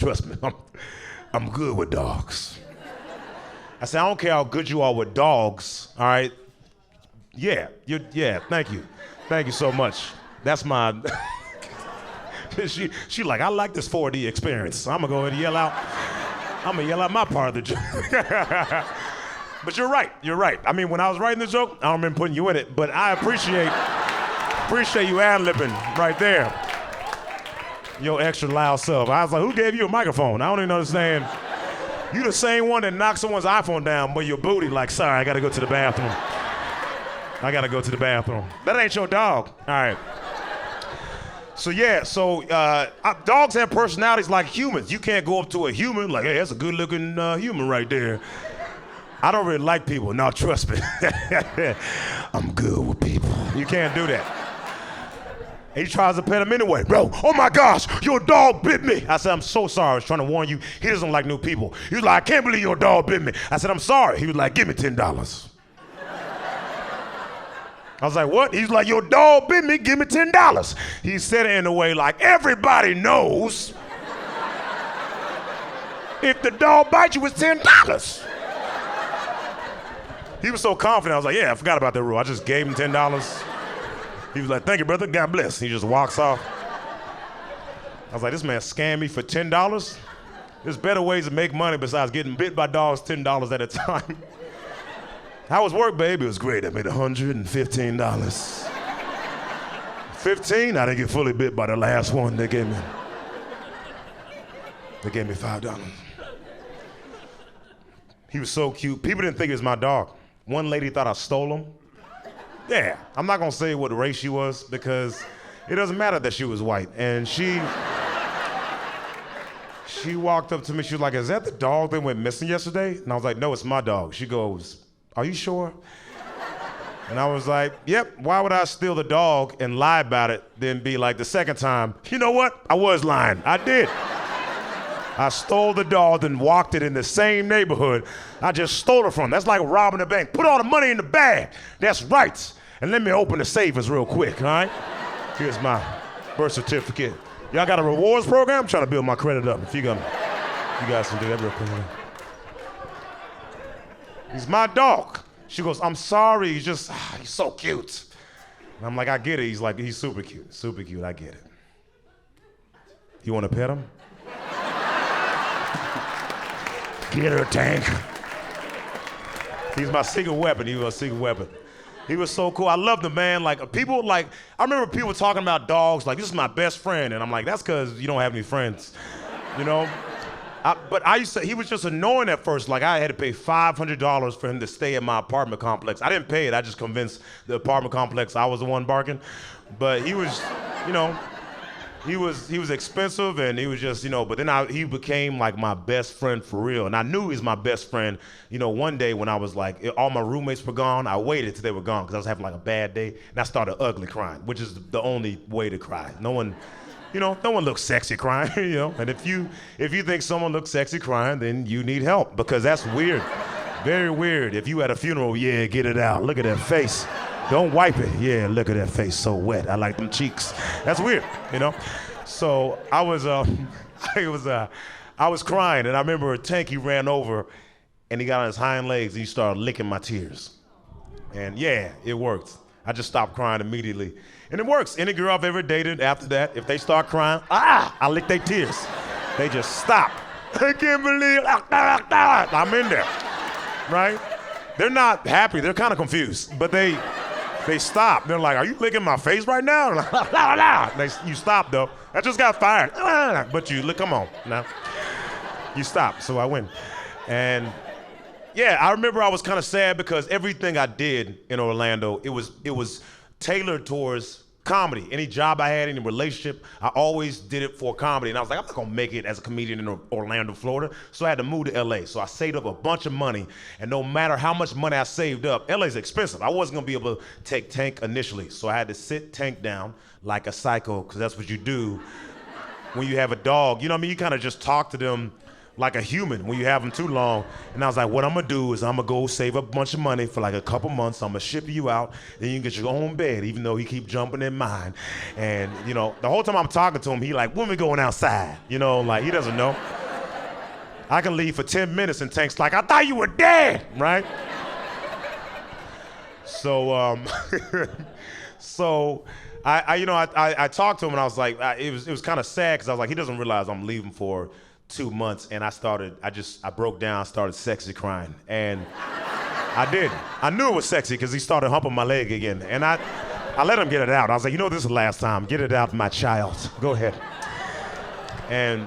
I'm good with dogs." I said, "I don't care how good you are with dogs, all right? Yeah, thank you. Thank you so much. That's my..." She like, "I like this 4D experience." So I'm gonna go ahead and yell out my part of the joke. But you're right. I mean, when I was writing the joke, I don't remember putting you in it, but I appreciate you ad-libbing right there. Your extra loud self. I was like, who gave you a microphone? I don't even understand. You the same one that knocked someone's iPhone down, but your booty like, "Sorry, I gotta go to the bathroom. That ain't your dog." All right. So dogs have personalities like humans. You can't go up to a human like, "Hey, that's a good-looking human right there." I don't really like people. No, trust me. I'm good with people. You can't do that. He tries to pet him anyway. "Bro, oh my gosh, your dog bit me." I said, "I'm so sorry. I was trying to warn you. He doesn't like new people." He was like, "I can't believe your dog bit me." I said, "I'm sorry." He was like, "Give me $10. I was like, "What?" He's like, "Your dog bit me. Give me $10. He said it in a way like, everybody knows if the dog bites you, it's $10. He was so confident. I was like, "Yeah, I forgot about that rule." I just gave him $10. He was like, "Thank you, brother. God bless." He just walks off. I was like, this man scammed me for $10? There's better ways to make money besides getting bit by dogs $10 at a time. How was work, baby? It was great. I made $115. 15? I didn't get fully bit by the last one. They gave me $5. He was so cute. People didn't think it was my dog. One lady thought I stole him. Yeah, I'm not gonna say what race she was because it doesn't matter that she was white. And she walked up to me, she was like, "Is that the dog that went missing yesterday?" And I was like, "No, it's my dog." She goes, "Are you sure?" And I was like, "Yep, why would I steal the dog and lie about it, then be like the second time, you know what? I was lying, I did. I stole the dog and walked it in the same neighborhood. I just stole it from. That's like robbing a bank. Put all the money in the bag. That's right. And let me open the savings real quick, all right? Here's my birth certificate. Y'all got a rewards program? I'm trying to build my credit up. If you guys can do that real quick. He's my dog." She goes, "I'm sorry, he's so cute." And I'm like, "I get it." He's like, "He's super cute, I get it." You wanna pet him? Get her, Tank. He's my secret weapon. He was a secret weapon. He was so cool. I loved him, man. Like, I remember people talking about dogs, like, "This is my best friend." And I'm like, "That's because you don't have any friends, you know?" He was just annoying at first. Like, I had to pay $500 for him to stay in my apartment complex. I didn't pay it. I just convinced the apartment complex I was the one barking. But he was, he was expensive, and he was just, but then he became like my best friend for real. And I knew he was my best friend, one day when I was like, all my roommates were gone, I waited till they were gone because I was having like a bad day, and I started ugly crying, which is the only way to cry. No one looks sexy crying, And if you think someone looks sexy crying, then you need help because that's weird, very weird. If you at a funeral, yeah, get it out. Look at that face. Don't wipe it. Yeah, look at that face, so wet. I like them cheeks. That's weird, So I was crying, and I remember Tank, he ran over, and he got on his hind legs, and he started licking my tears. And yeah, it worked. I just stopped crying immediately. And it works. Any girl I've ever dated after that, if they start crying, I lick their tears. They just stop. I can't believe I'm in there, right? They're not happy. They're kind of confused, but they stop. They're like, "Are you licking my face right now?" You stop, though. I just got fired. But come on now. You stop, so I win. And yeah, I remember I was kind of sad because everything I did in Orlando, it was tailored towards comedy. Any job I had, any relationship, I always did it for comedy. And I was like, I'm not gonna make it as a comedian in Orlando, Florida. So I had to move to LA. So I saved up a bunch of money, and no matter how much money I saved up, LA's expensive. I wasn't gonna be able to take Tank initially. So I had to sit Tank down like a psycho, because that's what you do when you have a dog. You know what I mean? You kind of just talk to them like a human when you have them too long. And I was like, what I'm gonna do is I'm gonna go save up a bunch of money for like a couple months. I'm gonna ship you out, and you can get your own bed, even though he keep jumping in mine. And you know, the whole time I'm talking to him, he like, when we going outside? You know, like he doesn't know. I can leave for 10 minutes and Tank's like, I thought you were dead, right? So, so I talked to him, and I was like, it was kind of sad, because I was like, he doesn't realize I'm leaving for 2 months, and I broke down, started sexy crying, and I did. I knew it was sexy because he started humping my leg again, and I let him get it out. I was like, you know, this is the last time. Get it out, my child. Go ahead. And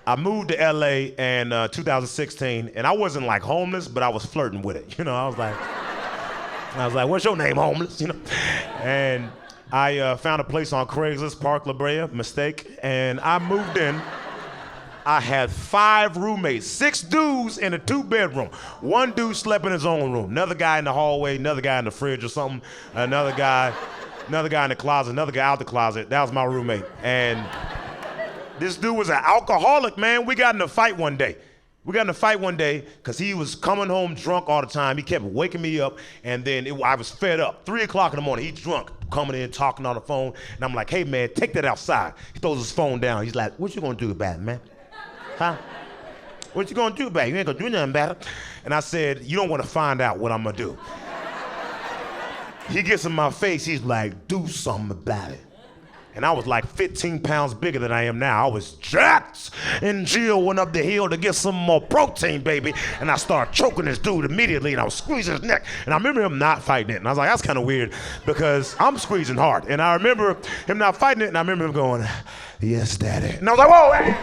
I moved to LA in 2016, and I wasn't like homeless, but I was flirting with it. You know, I was like, what's your name, homeless? You know, and I found a place on Craigslist, Park La Brea, mistake, and I moved in. I had 5 roommates, 6 dudes in a 2-bedroom. One dude slept in his own room, another guy in the hallway, another guy in the fridge or something, another guy in the closet, another guy out the closet. That was my roommate. And this dude was an alcoholic, man. We got in a fight one day because he was coming home drunk all the time. He kept waking me up, and then I was fed up. 3 o'clock in the morning, he's drunk, coming in, talking on the phone, and I'm like, hey, man, take that outside. He throws his phone down. He's like, what you gonna do about it, man? Huh? What you gonna do about it? You ain't gonna do nothing about it. And I said, you don't wanna find out what I'm gonna do. He gets in my face, he's like, do something about it. And I was like 15 pounds bigger than I am now. I was jacked. And Jill went up the hill to get some more protein, baby. And I started choking this dude immediately, and I was squeezing his neck. And I remember him not fighting it. And I was like, that's kind of weird, because I'm squeezing hard. And I remember him not fighting it, and I remember him going, yes, daddy. And I was like, whoa, hey.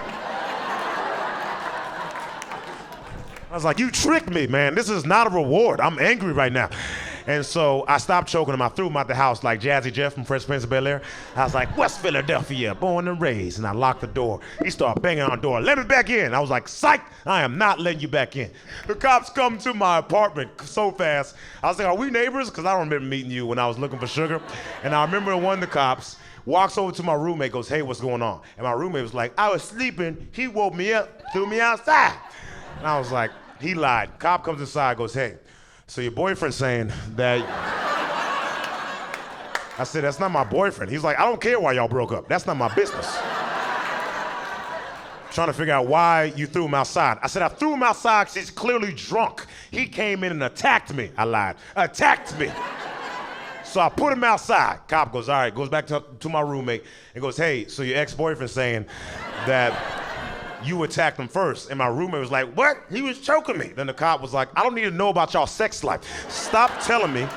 I was like, you tricked me, man. This is not a reward. I'm angry right now. And so I stopped choking him. I threw him out the house like Jazzy Jeff from Fresh Prince of Bel-Air. I was like, West Philadelphia, born and raised. And I locked the door. He started banging on the door. Let me back in. I was like, psych, I am not letting you back in. The cops come to my apartment so fast. I was like, are we neighbors? Because I don't remember meeting you when I was looking for sugar. And I remember one of the cops walks over to my roommate, goes, hey, what's going on? And my roommate was like, I was sleeping. He woke me up, threw me outside. And I was like, he lied. Cop comes inside, goes, hey, so your boyfriend's saying that... I said, that's not my boyfriend. He's like, I don't care why y'all broke up. That's not my business. Trying to figure out why you threw him outside. I said, I threw him outside because he's clearly drunk. He came in and attacked me. I lied. Attacked me. So I put him outside. Cop goes, all right, goes back to my roommate and goes, hey, so your ex-boyfriend's saying that you attacked him first. And my roommate was like, what? He was choking me. Then the cop was like, I don't need to know about y'all sex life. Stop telling me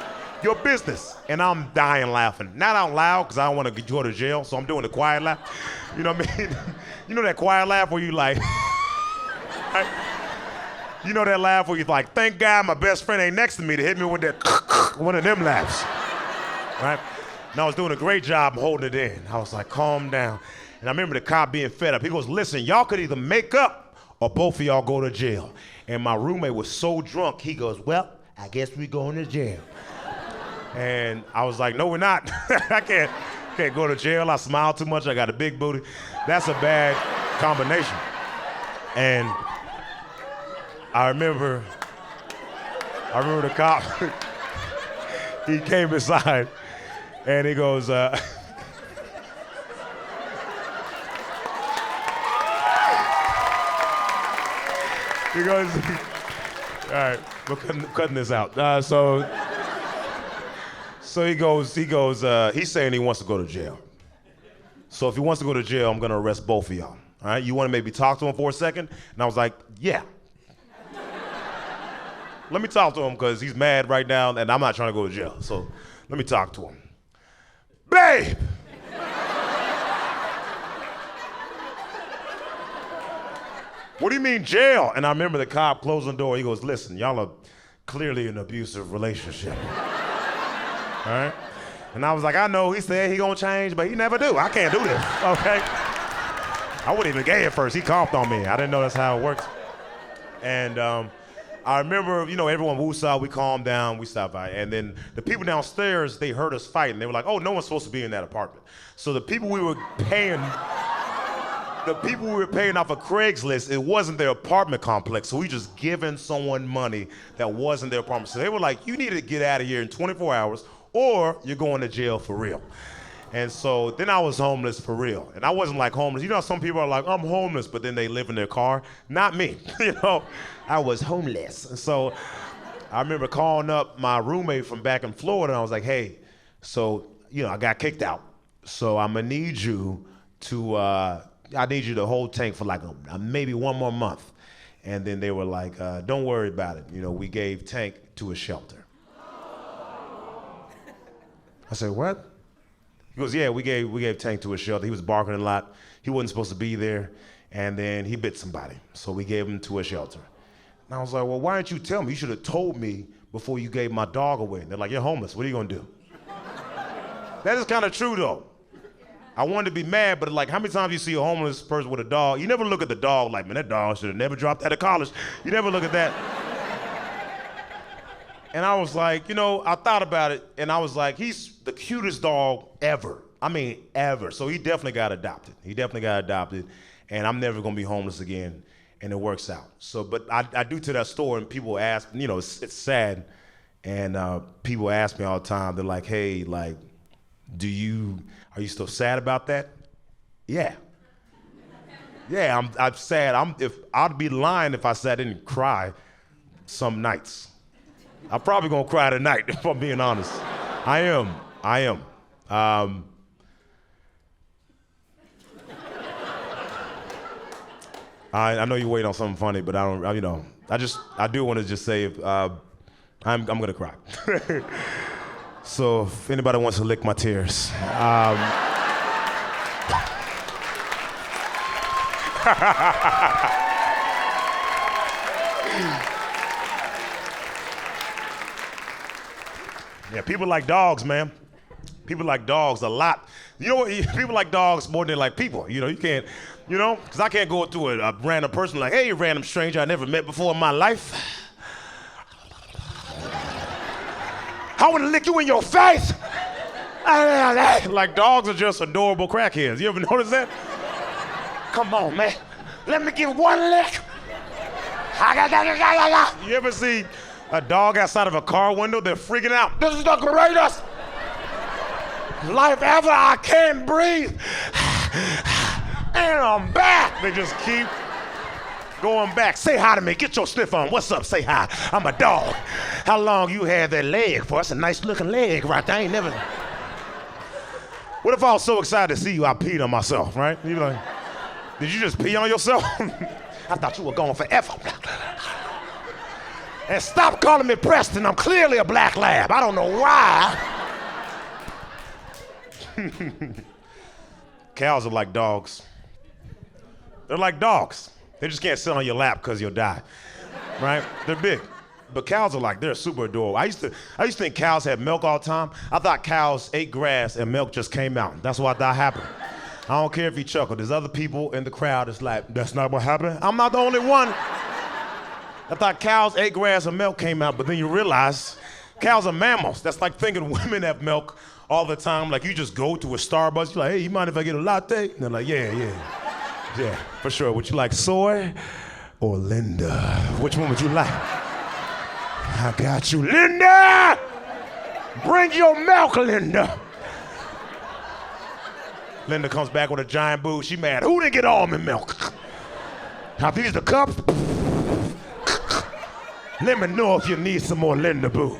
your business. And I'm dying laughing. Not out loud, because I don't want to go to jail, so I'm doing the quiet laugh. You know what I mean? You know that quiet laugh where you like, right? You know that laugh where you're like, thank God my best friend ain't next to me to hit me with that one of them laughs, right? And I was doing a great job holding it in. I was like, calm down. And I remember the cop being fed up. He goes, listen, y'all could either make up or both of y'all go to jail. And my roommate was so drunk, he goes, well, I guess we going to jail. And I was like, no, we're not. I can't go to jail. I smile too much. I got a big booty. That's a bad combination. And I remember the cop, he came inside and he goes, he goes, all right, we're cutting this out. So he goes, he's saying he wants to go to jail. So if he wants to go to jail, I'm gonna arrest both of y'all. All right, you wanna maybe talk to him for a second? And I was like, yeah. Let me talk to him, because he's mad right now and I'm not trying to go to jail. So let me talk to him. Babe! What do you mean jail? And I remember the cop closing the door. He goes, listen, y'all are clearly in an abusive relationship. All right? And I was like, I know he said he gonna change, but he never do. I can't do this, okay? I wouldn't even gay at first. He comped on me. I didn't know that's how it works. And I remember, everyone woosah, we calmed down, we stopped by. And then the people downstairs, they heard us fighting. They were like, oh, no one's supposed to be in that apartment. So the people we were paying off of Craigslist, it wasn't their apartment complex. So we just giving someone money that wasn't their apartment. So they were like, you need to get out of here in 24 hours or you're going to jail for real. And so then I was homeless for real. And I wasn't like homeless. You know, some people are like, I'm homeless, but then they live in their car. Not me, I was homeless. And so I remember calling up my roommate from back in Florida, and I was like, hey, so, I got kicked out. So I'm gonna need you to, I need you to hold Tank for like maybe one more month. And then they were like, don't worry about it. We gave Tank to a shelter. I said, what? He goes, yeah, we gave Tank to a shelter. He was barking a lot. He wasn't supposed to be there. And then he bit somebody. So we gave him to a shelter. And I was like, well, why didn't you tell me? You should have told me before you gave my dog away. And they're like, you're homeless. What are you going to do? That is kind of true, though. I wanted to be mad, but like, how many times you see a homeless person with a dog? You never look at the dog like, man, that dog should have never dropped out of college. You never look at that. And I was like, I thought about it, and I was like, he's the cutest dog ever. I mean, ever. So he definitely got adopted. And I'm never gonna be homeless again, and it works out. So, but I do to that store, and people ask, it's sad, and people ask me all the time, they're like, hey, like, are you still sad about that? Yeah. Yeah, I'm sad. I'd be lying if I said I didn't cry some nights. I'm probably gonna cry tonight, if I'm being honest. I am. I know you're waiting on something funny, but I do want to just say, I'm gonna cry. So if anybody wants to lick my tears. Yeah, people like dogs, man. People like dogs a lot. You know what? People like dogs more than they like people. You can't, because I can't go up to a random person like, hey, random stranger I never met before in my life. I want to lick you in your face. Like dogs are just adorable crackheads. You ever notice that? Come on, man. Let me give one lick. You ever see a dog outside of a car window? They're freaking out. This is the greatest life ever. I can't breathe. And I'm back. They just keep going back. Say hi to me. Get your sniff on. What's up? Say hi. I'm a dog. How long you had that leg for? That's a nice looking leg right there. I ain't never. What if I was so excited to see you, I peed on myself, right? You like, did you just pee on yourself? I thought you were gone forever. And stop calling me Preston. I'm clearly a black lab. I don't know why. Cows are like dogs. They're like dogs. They just can't sit on your lap because you'll die, right? They're big. But cows are they're super adorable. I used to think cows had milk all the time. I thought cows ate grass and milk just came out. That's what I thought happened. I don't care if you chuckle. There's other people in the crowd that's like, that's not what happened. I'm not the only one. I thought cows ate grass and milk came out, but then you realize cows are mammals. That's like thinking women have milk all the time. Like you just go to a Starbucks, you're like, hey, you mind if I get a latte? And they're like, yeah, for sure. Would you like soy or Linda? Which one would you like? I got you, Linda! Bring your milk, Linda. Linda comes back with a giant booth. She mad. Who didn't get almond milk? Are these the cups? Let me know if you need some more Linda Boo.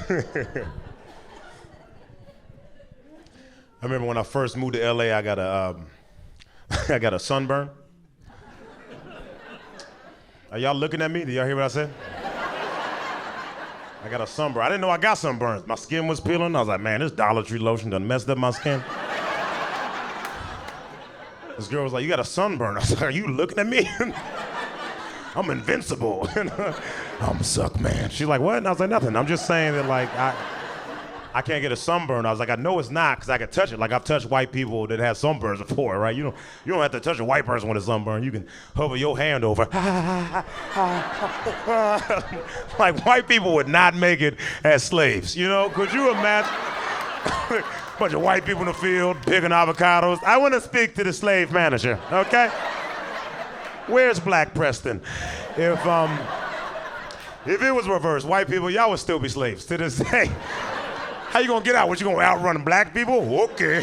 I remember when I first moved to LA, I got a sunburn. Are y'all looking at me? Did y'all hear what I said? I got a sunburn. I didn't know I got sunburns. My skin was peeling. I was like, man, this Dollar Tree lotion done messed up my skin. This girl was like, you got a sunburn. I was like, are you looking at me? I'm invincible. I'm a suck man. She's like, what? And I was like, nothing. I'm just saying that like, I can't get a sunburn. I was like, I know it's not because I can touch it. Like I've touched white people that have sunburns before, right? You don't have to touch a white person with a sunburn. You can hover your hand over. Like white people would not make it as slaves. Could you imagine? Bunch of white people in the field picking avocados. I want to speak to the slave manager, okay? Where's Black Preston? If it was reversed, white people, y'all would still be slaves to this day. How you gonna get out? What, you gonna outrun black people? Okay.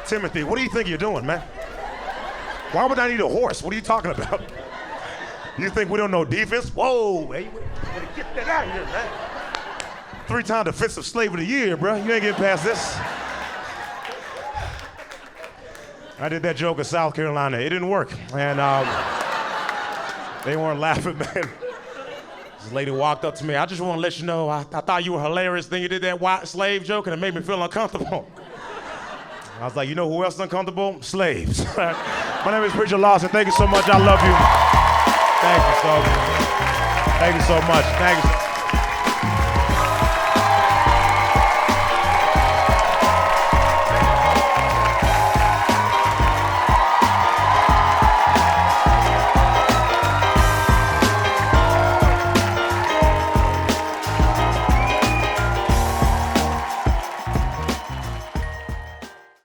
Timothy, what do you think you're doing, man? Why would I need a horse? What are you talking about? You think we don't know defense? Whoa, hey, get that out of here, man. 3-time defensive slave of the year, bro. You ain't getting past this. I did that joke in South Carolina. It didn't work. And they weren't laughing, man. This lady walked up to me. I just want to let you know, I thought you were hilarious. Then you did that white slave joke, and it made me feel uncomfortable. I was like, you know who else is uncomfortable? Slaves. My name is Preacher Lawson. Thank you so much. I love you. Thank you so much. Thank you so